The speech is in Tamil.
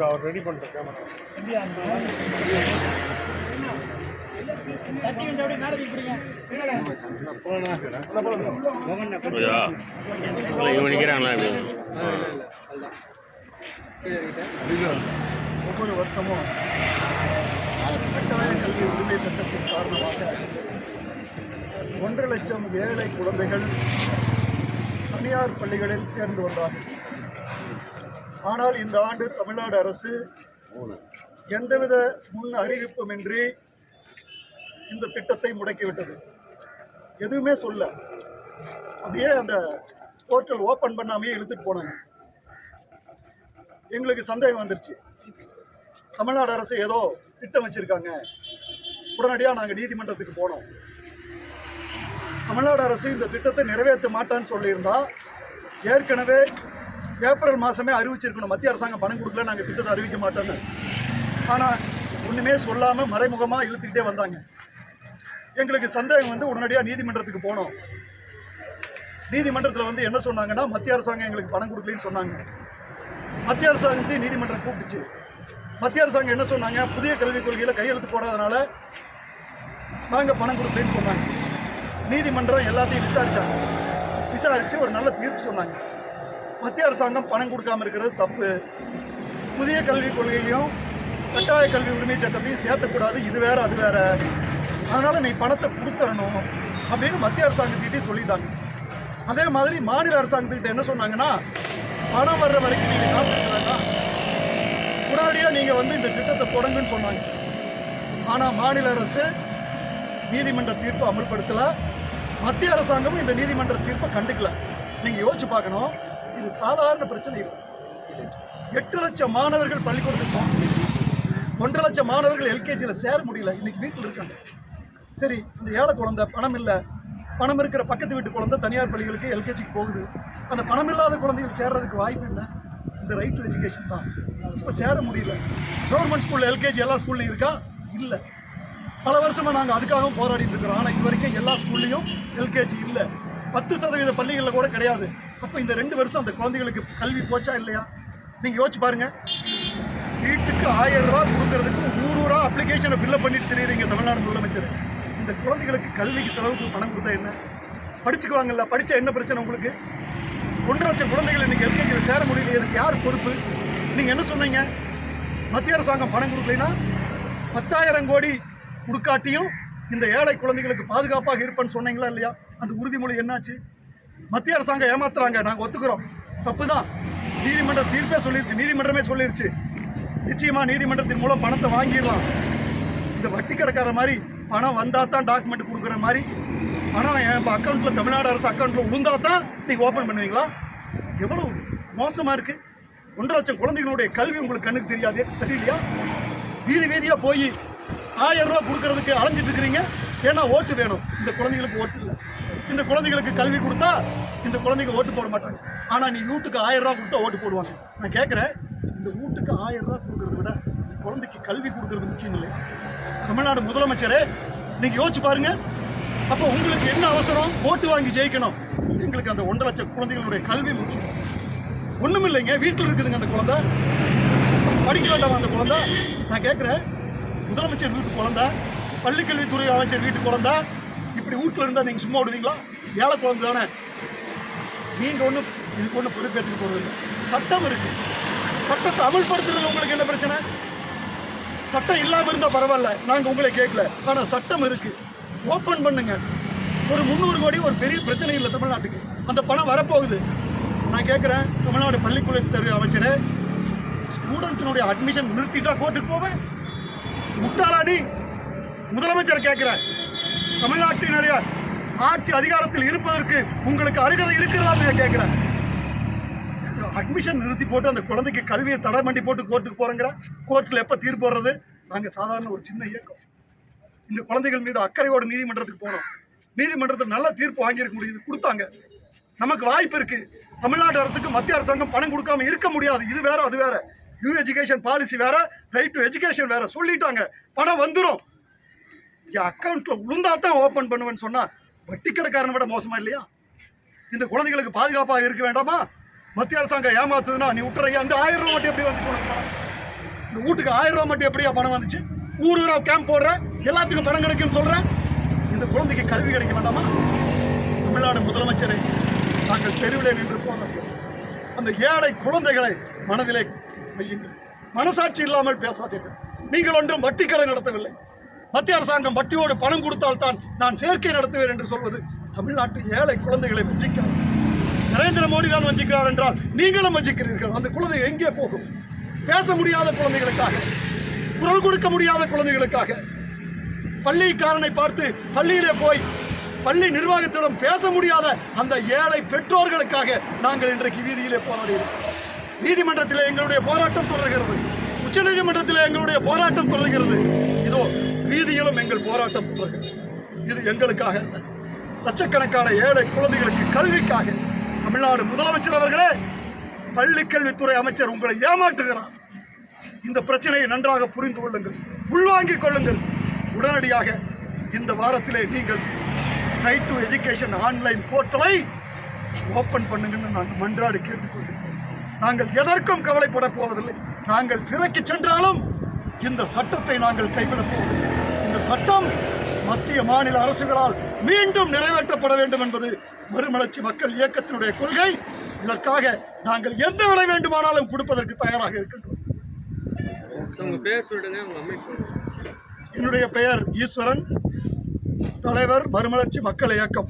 அவர் ரெடி பண்ணிட்டேன். ஒவ்வொரு வருஷமும் கட்டாய கல்வி உரிமை சட்டத்தின் காரணமாக 1.5 லட்சம் ஏழை குழந்தைகள் தனியார் பள்ளிகளில் சேர்ந்து வந்தார்கள். ஆனால் இந்த ஆண்டு தமிழ்நாடு அரசு எந்தவித முன் அறிவிப்புமின்றி இந்த திட்டத்தை முடக்கிவிட்டது. எதுவுமே சொல்ல, அப்படியே அந்த போர்ட்டல் ஓப்பன் பண்ணாமையே இழுத்துட்டு போனாங்க. எங்களுக்கு சந்தேகம் வந்துருச்சு, தமிழ்நாடு அரசு ஏதோ திட்டம் வச்சிருக்காங்க. உடனடியாக நாங்கள் நீதிமன்றத்துக்கு போனோம். தமிழ்நாடு அரசு இந்த திட்டத்தை நிறைவேற்ற மாட்டான்னு சொல்லியிருந்தா ஏற்கனவே ஏப்ரல் மாதமே அறிவிச்சிருக்கணும், மத்திய அரசாங்கம் பணம் கொடுக்கல, நாங்கள் திட்டத்தை அறிவிக்க மாட்டோன்னு. ஆனால் ஒன்றுமே சொல்லாமல் மறைமுகமாக இழுத்துக்கிட்டே வந்தாங்க. எங்களுக்கு சந்தேகம் வந்து உடனடியாக நீதிமன்றத்துக்கு போனோம். நீதிமன்றத்தில் வந்து என்ன சொன்னாங்கன்னா, மத்திய அரசாங்கம் எங்களுக்கு பணம் கொடுக்கலன்னு சொன்னாங்க. மத்திய அரசாங்கத்தையும் நீதிமன்றம் கூப்பிட்டுச்சு. மத்திய அரசாங்கம் என்ன சொன்னாங்க, புதிய கல்விக் கொள்கையில் கையெழுத்து போடாதனால நாங்கள் பணம் கொடுக்கலன்னு சொன்னாங்க. நீதிமன்றம் எல்லாத்தையும் விசாரித்து ஒரு நல்ல தீர்ப்பு சொன்னாங்க. மத்திய அரசாங்கம் பணம் கொடுக்காமல் இருக்கிறது தப்பு, புதிய கல்விக் கொள்கையும் கட்டாய கல்வி உரிமை சட்டத்தையும் சேர்த்தக்கூடாது, இது வேறு அது வேறு, அதனால் நீ பணத்தை கொடுத்துடணும் அப்படின்னு மத்திய அரசாங்கத்திட்டே சொல்லிட்டாங்க. அதே மாதிரி மாநில அரசாங்கத்துக்கிட்ட என்ன சொன்னாங்கன்னா, பணம் வர்ற வரைக்கும் நீங்கள் காத்துக்க வேண்டாம், உடனடியாக நீங்கள் வந்து இந்த திட்டத்தை தொடங்குன்னு சொன்னாங்க. ஆனால் மாநில அரசு நீதிமன்ற தீர்ப்பை அமல்படுத்தலை, மத்திய அரசாங்கமும் இந்த நீதிமன்ற தீர்ப்பை கண்டுக்கல. நீங்கள் யோசிச்சு பார்க்கணும், இது சாதாரண பிரச்சனை இல்லை. 8 லட்சம் மாணவர்கள் பள்ளிக்கூடத்துக்கு போகணும், 1.5 லட்சம் மாணவர்கள் எல்கேஜியில் சேர முடியல, இன்னைக்கு வீட்டில் இருக்காங்க. சரி, இந்த ஏழை குழந்தை பணம் இல்லை, பணம் இருக்கிற பக்கத்து வீட்டு குழந்தை தனியார் பள்ளிகளுக்கு எல்கேஜிக்கு போகுது. அந்த பணம் இல்லாத குழந்தைகள் சேர்றதுக்கு வாய்ப்பு என்ன? இந்த ரைட் டு எஜுகேஷன் தான். இப்போ சேர முடியல. கவர்மெண்ட் ஸ்கூலில் எல்கேஜி எல்லா ஸ்கூல்லையும் இருக்கா? இல்லை. பல வருஷமாக நாங்கள் அதுக்காகவும் போராடிட்டு இருக்கிறோம். ஆனால் இது வரைக்கும் எல்லா ஸ்கூல்லையும் எல்கேஜி இல்லை, 10% பள்ளிகளில் கூட கிடையாது. அப்போ இந்த 2 வருஷம் அந்த குழந்தைகளுக்கு கல்வி போச்சா இல்லையா? நீங்கள் யோசிச்சு பாருங்கள். வீட்டுக்கு 1000 ரூபா கொடுக்கறதுக்கு ஊரூரா அப்ளிகேஷனை ஃபில்லப் பண்ணிட்டு தெரியுறீங்க தமிழ்நாடு முதலமைச்சர். இந்த குழந்தைகளுக்கு கல்விக்கு செலவுக்கு பணம் கொடுத்தா என்ன? படிச்சுக்குவாங்கல்ல, படித்தா என்ன பிரச்சனை உங்களுக்கு? 1.5 லட்சம் குழந்தைகள் இன்றைக்கி எல்கேஜியில் சேர முடியல, இதுக்கு யார் பொறுப்பு? நீங்கள் என்ன சொன்னீங்க, மத்திய அரசாங்கம் பணம் கொடுக்கலைன்னா 10,000 கோடி கொடுக்காட்டியும் இந்த ஏழை குழந்தைகளுக்கு பாதுகாப்பாக இருப்பேன்னு சொன்னீங்களா இல்லையா? அந்த உறுதிமொழி என்னாச்சு? மத்திய அரசாங்கம் ஏமாத்துறாங்க, நாங்கள் ஒத்துக்கிறோம், தப்பு தான். நீதிமன்ற தீர்ப்பே சொல்லிருச்சு, நீதிமன்றமே சொல்லிருச்சு, நிச்சயமாக நீதிமன்றத்தின் மூலம் பணத்தை வாங்கிடலாம். இந்த வட்டி கடைக்கார மாதிரி பணம் வந்தால் தான் டாக்குமெண்ட் கொடுக்குற மாதிரி பணம் என் அக்கௌண்ட்டில், தமிழ்நாடு அரசு அக்கௌண்ட்டில் விழுந்தா தான் நீங்கள் ஓப்பன் பண்ணுவீங்களா? எவ்வளோ மோசமாக இருக்குது. 1.5 லட்சம் குழந்தைகளுடைய கல்வி உங்களுக்கு கண்ணுக்கு தெரியலையா? வீதியாக போய் 1000 ரூபா கொடுக்கறதுக்கு அலைஞ்சிட்டு இருக்கிறீங்க. ஏன்னா ஓட்டு வேணும். இந்த குழந்தைகளுக்கு ஓட்டு இல்லை. இந்த குழந்தைகளுக்கு கல்வி கொடுத்தா இந்த குழந்தைங்க ஓட்டு போட மாட்டாங்க. ஆனால் நீ வீட்டுக்கு 1000 ரூபா கொடுத்தா ஓட்டு போடுவாங்க. நான் கேட்குறேன், இந்த வீட்டுக்கு 1000 ரூபா கொடுக்கறத விட இந்த குழந்தைக்கு கல்வி கொடுக்கறது முக்கியம் இல்லை? தமிழ்நாடு முதலமைச்சரே, நீங்கள் யோசிச்சு பாருங்க. அப்போ உங்களுக்கு என்ன அவசரம்? ஓட்டு வாங்கி ஜெயிக்கணும். எங்களுக்கு அந்த 1.5 லட்சம் குழந்தைகளுடைய கல்வி முக்கியம். ஒன்றும் இல்லைங்க, வீட்டில் இருக்குதுங்க அந்த குழந்தை, படிக்க வேண்டாம் அந்த குழந்தை. நான் கேட்குறேன், முதலமைச்சர் வீட்டு குழந்தை, பள்ளிக்கல்வித்துறை அமைச்சர் வீட்டு குழந்தை, இப்படி வீட்டில் இருந்தால் நீங்கள் சும்மா விடுவீங்களா? ஏழை குழந்தை தானே. நீங்கள் ஒன்றும் இதுக்கு ஒன்றும் பொறுப்பேற்றுக்க போகிறது இல்லை. சட்டம் இருக்குது, சட்டத்தை அமல்படுத்துறது உங்களுக்கு என்ன பிரச்சனை? சட்டம் இல்லாமல் இருந்தால் பரவாயில்ல, நாங்கள் உங்களை கேட்கல. ஆனால் சட்டம் இருக்குது, ஓப்பன் பண்ணுங்க. ஒரு 300 கோடி ஒரு பெரிய பிரச்சனை இல்லை தமிழ்நாட்டுக்கு. அந்த பணம் வரப்போகுது. நான் கேட்குறேன், தமிழ்நாடு பள்ளிக்கல்வித்துறை அமைச்சரே, ஸ்டூடெண்ட்டினுடைய அட்மிஷன் நிறுத்திட்டா கோர்ட்டுக்கு போவேன்? முட்டாளாடி முதலமைச்சர் கேட்குறேன், தமிழ்நாட்டினுடைய ஆட்சி அதிகாரத்தில் இருப்பதற்கு உங்களுக்கு அருகதை இருக்கிறதான்னு நான் கேட்குறேன். அட்மிஷன் நிறுத்தி போட்டு அந்த குழந்தைக்கு கல்வியை தடை பண்ணி போட்டு கோர்ட்டுக்கு போகிறேங்கிற. கோர்ட்டில் எப்போ தீர்ப்பு வர்றது? நாங்கள் சாதாரண ஒரு சின்ன இயக்கம். இந்த குழந்தைகள் மீது அக்கறையோடு நீதிமன்றத்துக்கு போனோம். நீதிமன்றத்தில் நல்ல தீர்ப்பு வாங்கியிருக்க முடியுது, கொடுத்தாங்க. நமக்கு வாய்ப்பு இருக்குது. தமிழ்நாடு அரசுக்கு மத்திய அரசாங்கம் பணம் கொடுக்காம இருக்க முடியாது. இது வேற அது வேற. நியூ எஜுகேஷன் பாலிசி வேற, ரைட் டு எஜுகேஷன் வேற. சொல்லிட்டாங்க, பணம் வந்துடும். என் அக்கௌண்ட்டில் விழுந்தா தான் ஓப்பன் பண்ணுவேன்னு சொன்னால் வட்டி கடைக்காரனை விட மோசமா இல்லையா? இந்த குழந்தைகளுக்கு பாதுகாப்பாக இருக்க வேண்டாமா? மத்திய அரசாங்கம் ஏமாத்துதுன்னா நீ விட்டுறையா, அந்த 1000 ரூபா மட்டும் எப்படி வந்துச்சு உனக்கு பணம்? இந்த வீட்டுக்கு 1000 ரூபா மட்டும் எப்படியா பணம் வந்துச்சு? ஊரூரா கேம்ப் போடுறேன், எல்லாத்துக்கும் பணம் கிடைக்குன்னு சொல்றேன். இந்த குழந்தைக்கு கல்வி கிடைக்க வேண்டாமா? தமிழ்நாடு முதலமைச்சரை நாங்கள் தெருவிலே நின்று போனோம். அந்த ஏழை குழந்தைகளை மனதிலே வையுங்கள். மனசாட்சி இல்லாமல் பேசாதீர்கள். நீங்கள் ஒன்றும் வட்டிக்கடை நடத்தவில்லை. மத்திய அரசாங்கம் வட்டியோடு பணம் கொடுத்தால்தான் நான் சேர்க்கை நடத்துவேன் என்று சொல்வது தமிழ்நாட்டு ஏழை குழந்தைகளை வஞ்சிக்கிறார். நரேந்திர மோடி தான் வஞ்சிக்கிறார் என்றால் நீங்களும் வஞ்சிக்கிறீர்கள். அந்த குழந்தை எங்கே போகும்? பேச முடியாத குழந்தைகளுக்காக, குரல் கொடுக்க முடியாத குழந்தைகளுக்காக, பள்ளிக்காரனை பார்த்து பள்ளியிலே போய் பள்ளி நிர்வாகத்திடம் பேச முடியாத அந்த ஏழை பெற்றோர்களுக்காக நாங்கள் இன்றைக்கு வீதியிலே போராடுகிறோம். நீதிமன்றத்தில் எங்களுடைய போராட்டம் தொடர்கிறது. உச்சநீதிமன்றத்தில் எங்களுடைய போராட்டம் தொடர்கிறது. இதோ வீதியிலும் எங்கள் போராட்டம் தொடர்கிறது. இது எங்களுக்காக, லட்சக்கணக்கான ஏழை குழந்தைகளுக்கு கல்விக்காக. தமிழ்நாடு முதலமைச்சர் அவர்களே, பள்ளிக்கல்வித்துறை அமைச்சர் உங்களை ஏமாற்றுகிறார். இந்த பிரச்சனையை நன்றாக புரிந்து கொள்ளுங்கள், உள்வாங்கிக் கொள்ளுங்கள். உடனடியாக இந்த வாரத்திலே நீங்கள் ரைட் டு எஜுகேஷன் ஆன்லைன் போர்ட்டலை ஓப்பன் பண்ணுங்கன்னு நாங்கள் மன்றாடி கேட்டுக்கொள்கிறோம். நாங்கள் எதற்கும் கவலைப்பட போவதில்லை. நாங்கள் சிறைக்கு சென்றாலும் இந்த சட்டத்தை நாங்கள் கைவிடப் போவதில்லை. இந்த சட்டம் மத்திய மாநில அரசுகளால் மீண்டும் நிறைவேற்றப்பட வேண்டும் என்பது மறுமலர்ச்சி மக்கள் இயக்கத்தினுடைய கொள்கை. இதற்காக நாங்கள் எந்த விலை வேண்டுமானாலும் கொடுப்பதற்கு தயாராக இருக்கின்றோம். என்னுடைய பெயர் ஈஸ்வரன், தலைவர் மறுமலர்ச்சி மக்கள் இயக்கம்.